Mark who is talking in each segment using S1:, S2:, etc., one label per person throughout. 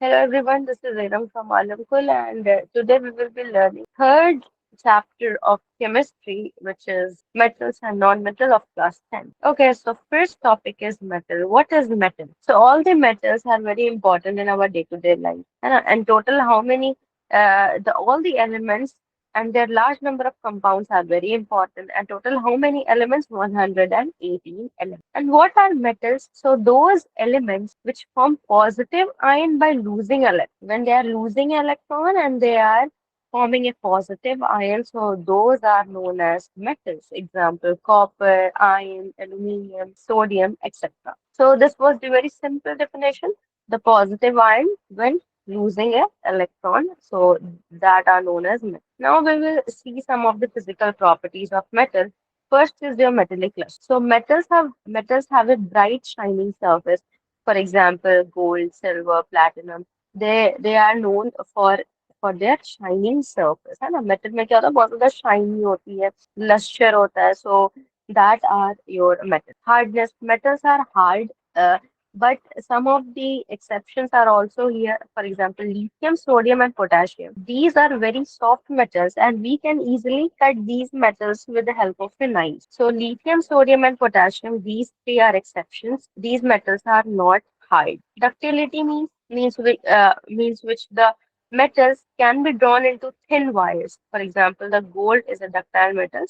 S1: Hello everyone, this is Iram from Alamkul and today we will be learning third chapter of chemistry which is metals and non-metal of class 10. Okay, so first topic is metal. What is metal? So all the metals are very important in our day-to-day life. And total how many all the elements and their large number of compounds are very important. And total how many elements? 118 elements. And what are metals? So those elements which form positive ion by losing electron. When they are losing electron and they are forming a positive ion, so those are known as metals. Example, copper, iron, aluminium, sodium, etc. So this was the very simple definition. The positive ion when losing a electron, so that are known as metals. Now we will see some of the physical properties of metal. First is their metallic luster. So metals have a bright shining surface. For example, gold, silver, platinum. They are known for their shining surface. है ना? Metal में क्या होता है बहुत ज्यादा shiny होती है लस्टर होता है so that are your metal hardness metals are hard but some of the exceptions are also here. For example, lithium, sodium, and potassium. These are very soft metals, and we can easily cut these metals with the help of a knife. So, lithium, sodium, and potassium, these three are exceptions. These metals are not hard. Ductility means which the metals can be drawn into thin wires. For example, the gold is a ductile metal.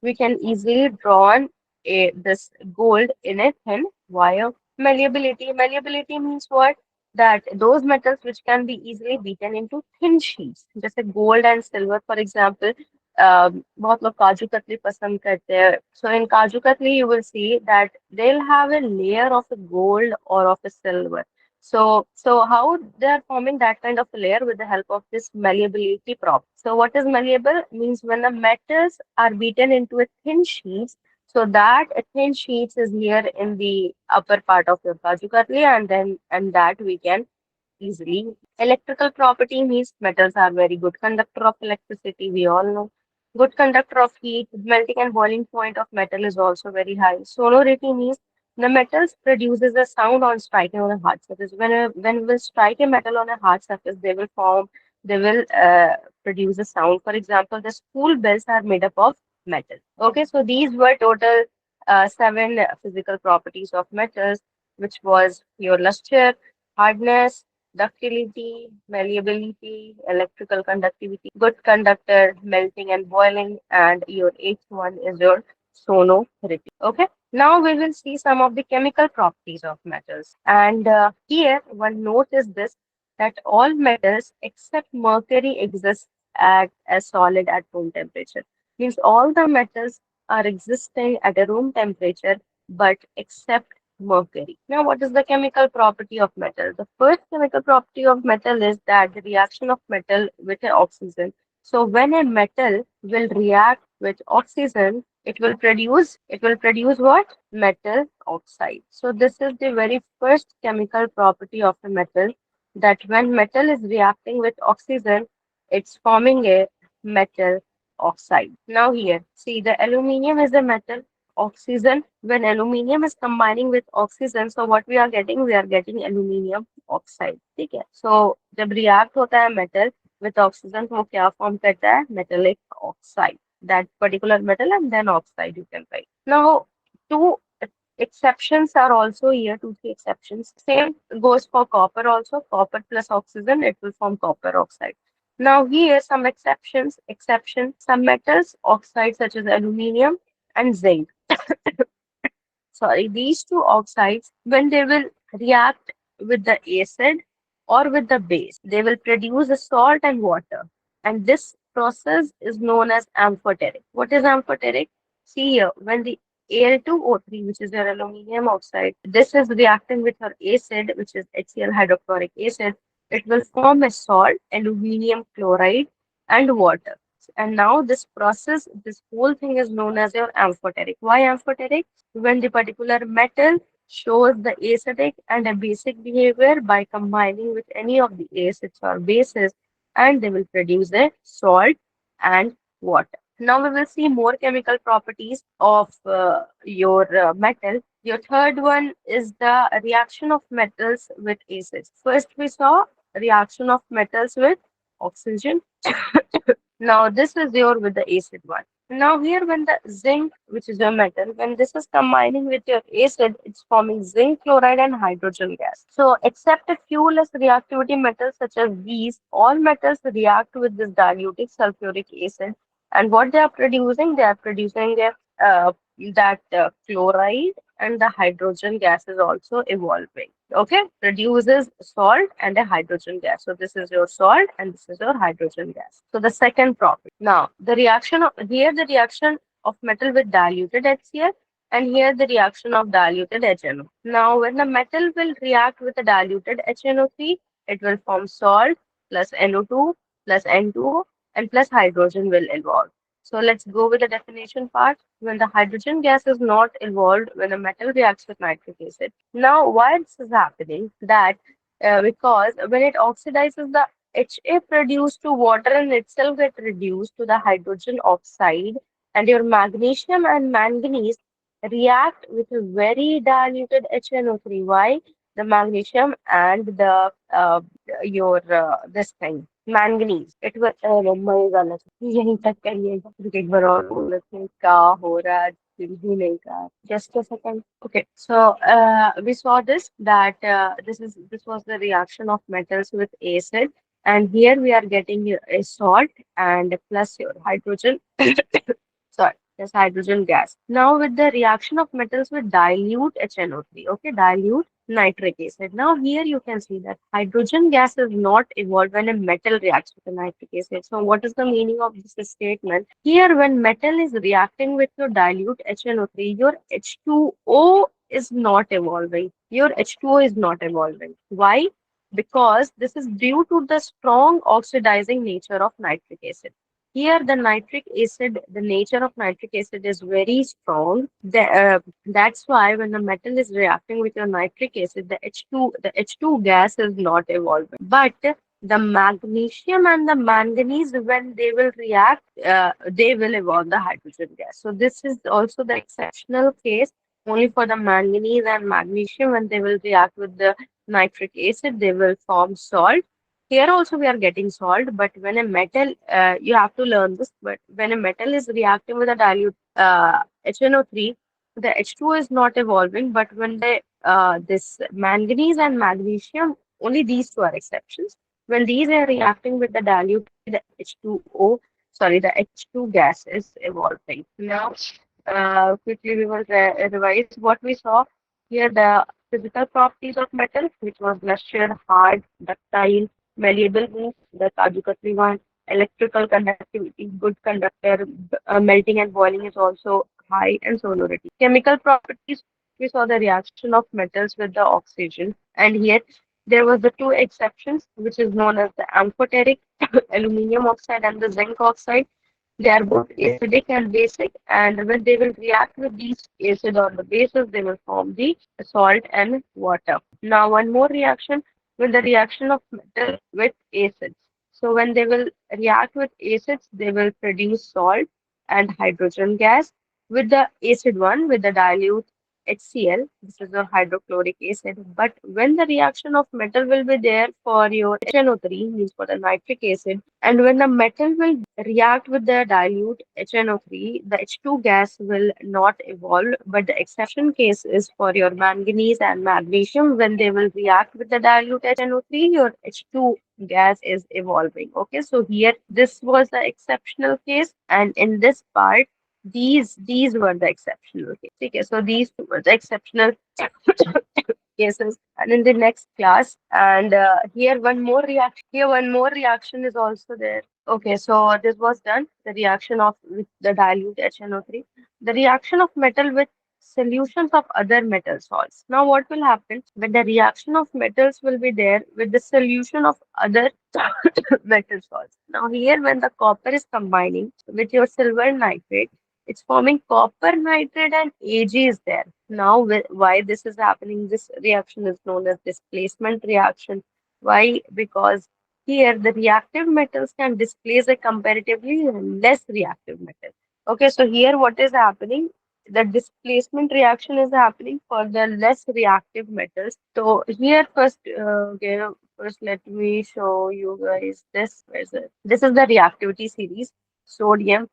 S1: We can easily draw this gold in a thin wire. Malleability means what? That those metals which can be easily beaten into thin sheets, जैसे gold and silver, for example. बहुत लोग काजू कतली पसंद करते हैं. So in kaju katli, you will see that they'll have a layer of a gold or of a silver. So how they are forming that kind of a layer with the help of this malleability prop. So what is malleable? Means when the metals are beaten into a thin sheets, so that thin sheets is here in the upper part of your kaju katli, and that we can easily. Electrical property means metals are very good conductor of electricity. We all know. Good conductor of heat. Melting and boiling point of metal is also very high. Sonority means the metals produces a sound on striking on a hard surface. When we strike a metal on a hard surface, they will produce a sound. For example, the school bells are made up of metal. Okay, so these were total seven physical properties of metals, which was your luster, hardness, ductility, malleability, electrical conductivity, good conductor, melting and boiling, and your eighth one is your sonority. Okay. Now we will see some of the chemical properties of metals. And here one note is this that all metals except mercury exist at a solid at room temperature. Means all the metals are existing at a room temperature, but except mercury. Now, what is the chemical property of metal? The first chemical property of metal is that the reaction of metal with an oxygen. So when a metal will react with oxygen, it will produce what? Metal oxide. So this is the very first chemical property of a metal, that when metal is reacting with oxygen, it's forming a metal oxide. Now here, see the aluminium is a metal oxygen. When aluminium is combining with oxygen, so what we are getting? We are getting aluminium oxide. ठीक है? So जब react होता है metal with oxygen, तो वो क्या form करता है? Metallic oxide. That particular metal and then oxide you can write. Now two exceptions are also here. Two, three exceptions. Same goes for copper also. Copper plus oxygen, it will form copper oxide. Now here some exceptions. Some metals oxides such as aluminium and zinc. Sorry, these two oxides, when they will react with the acid or with the base, they will produce a salt and water. And this process is known as amphoteric. What is amphoteric? See here, when the Al2O3, which is your aluminium oxide, this is reacting with your acid, which is HCl hydrochloric acid, it will form a salt, aluminium chloride, and water. And now this process, this whole thing is known as your amphoteric. Why amphoteric? When the particular metal shows the acidic and a basic behavior by combining with any of the acids or bases, and they will produce a salt and water. Now we will see more chemical properties of your metal. Your third one is the reaction of metals with acids. First we saw reaction of metals with oxygen. Now this is your with the acid one. Now here when the zinc, which is your metal, when this is combining with your acid, it's forming zinc chloride and hydrogen gas. So except a few less reactivity metals such as these, all metals react with this diluted sulfuric acid. And what they are producing their that chloride, and the hydrogen gas is also evolving. Okay, produces salt and a hydrogen gas. So this is your salt and this is your hydrogen gas. So the second property. Now the reaction of here the reaction of metal with diluted HCl, and here the reaction of diluted HNO. Now when the metal will react with the diluted HNO3, it will form salt plus NO2 plus N2O and plus hydrogen will evolve. So let's go with the definition part. When the hydrogen gas is not evolved when a metal reacts with nitric acid. Now, why this is happening? That because when it oxidizes, the HA produced to water in itself get reduced to the hydrogen oxide, and your magnesium and manganese react with a very diluted HNO3. Why? The magnesium and the your this thing manganese. It was मम्मा ये गाना यहीं तक करिएगा क्योंकि एक बार और बोल रहे थे क्या हो रहा है फिर भी नहीं कहा. Just a second. Okay, so we saw this that this was the reaction of metals with acid, and here we are getting a salt and plus your hydrogen. Sorry, that's hydrogen gas. Now with the reaction of metals with dilute HNO3, okay, dilute nitric acid. Now here you can see that hydrogen gas is not evolved when a metal reacts with a nitric acid. So what is the meaning of this statement? Here when metal is reacting with your dilute HNO3, your H2O is not evolving. Your H2O is not evolving. Why? Because this is due to the strong oxidizing nature of nitric acid. Here, the nature of nitric acid is very strong. That's why when the metal is reacting with your nitric acid, the H2 gas is not evolving. But the magnesium and the manganese, when they will react, they will evolve the hydrogen gas. So this is also the exceptional case. Only for the manganese and magnesium, when they will react with the nitric acid, they will form salt. Here also we are getting salt, but when a metal, you have to learn this, but when a metal is reacting with a dilute HNO3, the H2O is not evolving, but when this manganese and magnesium, only these two are exceptions. When these are reacting with the dilute, the H2O, sorry, the H2 gas is evolving. Now, quickly we will revise what we saw. Here the physical properties of metal, which was luster, hard, ductile, malleable means the Kaju Katli one, electrical conductivity, good conductor, melting and boiling is also high, and sonority. Chemical properties, we saw the reaction of metals with the oxygen, and here there was the two exceptions, which is known as the amphoteric aluminium oxide and the zinc oxide. They are both acidic and basic, and when they will react with these acid or the bases, they will form the salt and water. Now, one more reaction with the reaction of metal with acids. So, when they will react with acids, they will produce salt and hydrogen gas. With the acid one, with the dilute HCl, this is your hydrochloric acid. But when the reaction of metal will be there for your HNO3, means for the nitric acid, and when the metal will react with the dilute HNO3, the H2 gas will not evolve. But the exception case is for your manganese and magnesium. When they will react with the dilute HNO3, your H2 gas is evolving. Okay, so here this was the exceptional case, and in this part, these were the exceptional cases. Okay, so these two were the exceptional cases. And in the next class, and here one more reaction is also there. Okay, so this was done. The reaction of with the dilute HNO3, the reaction of metal with solutions of other metal salts. Now, what will happen when the reaction of metals will be there with the solution of other metal salts? Now, here when the copper is combining with your silver nitrate, it's forming copper nitrate and Ag is there. Now, why this is happening? This reaction is known as displacement reaction. Why? Because here the reactive metals can displace a comparatively less reactive metal. Okay, so here what is happening? The displacement reaction is happening for the less reactive metals. So here first, okay, First, let me show you guys this. Where is it? This is the reactivity series. Sodium,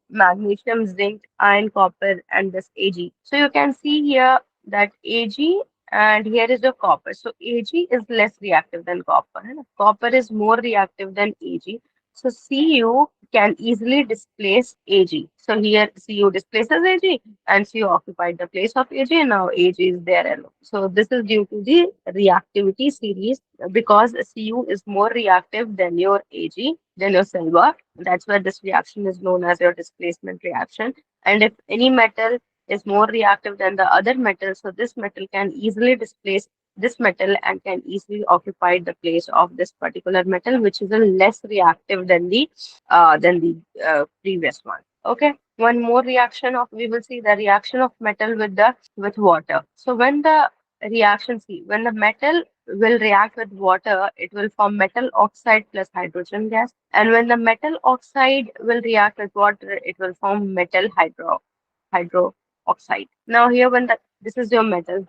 S1: magnesium, zinc, iron, copper, and this Ag. So you can see here that Ag and here is the copper. So Ag is less reactive than copper. है ना? Copper is more reactive than Ag. So Cu can easily displace Ag. So here Cu displaces Ag and Cu occupied the place of Ag and now Ag is there alone. So this is due to the reactivity series because Cu is more reactive than your Ag, than your silver. That's why this reaction is known as your displacement reaction. And if any metal is more reactive than the other metal, so this metal can easily displace this metal and can easily occupy the place of this particular metal, which is a less reactive than the previous one. Okay. One more reaction of we will see the reaction of metal with water. So when the metal will react with water, it will form metal oxide plus hydrogen gas. And when the metal oxide will react with water, it will form metal hydro oxide. Now here when the this is your metal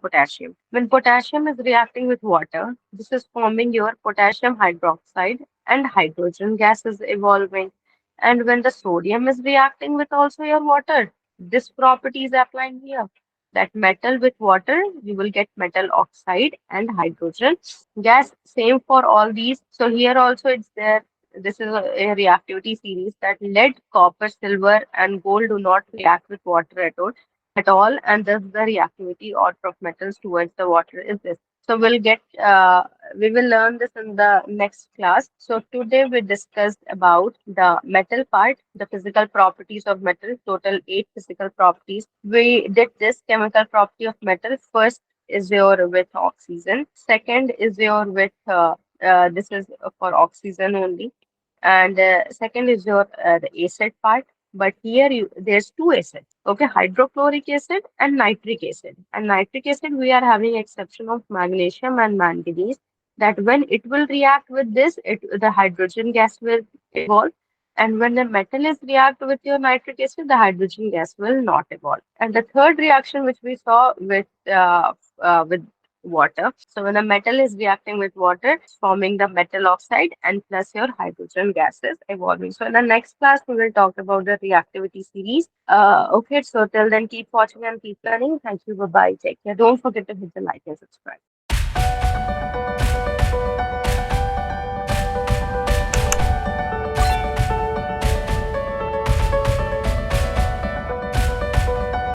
S1: potassium. When potassium is reacting with water, this is forming your potassium hydroxide and hydrogen gas is evolving. And when the sodium is reacting with also your water, this property is applying here. That metal with water, you will get metal oxide and hydrogen gas. Same for all these. So here also it's there. This is a reactivity series that lead, copper, silver, and gold do not react with water at all, and thus the reactivity order of metals towards the water is this. So we will learn this in the next class. So today we discussed about the metal part, the physical properties of metal, total 8 physical properties. We did this chemical property of metal. First is your with oxygen. Second is your with this is for oxygen only. And second is your the acid part. But here there's two acids. Okay, hydrochloric acid and nitric acid. And nitric acid we are having exception of magnesium and manganese. That when it will react with this, the hydrogen gas will evolve. And when the metal is react with your nitric acid, the hydrogen gas will not evolve. And the third reaction which we saw with water. So when a metal is reacting with water, it's forming the metal oxide and plus your hydrogen gases evolving. So in the next class, we will talk about the reactivity series. Okay, so till then, keep watching and keep learning. Thank you. Bye bye. Take care. Don't forget to hit the like and subscribe.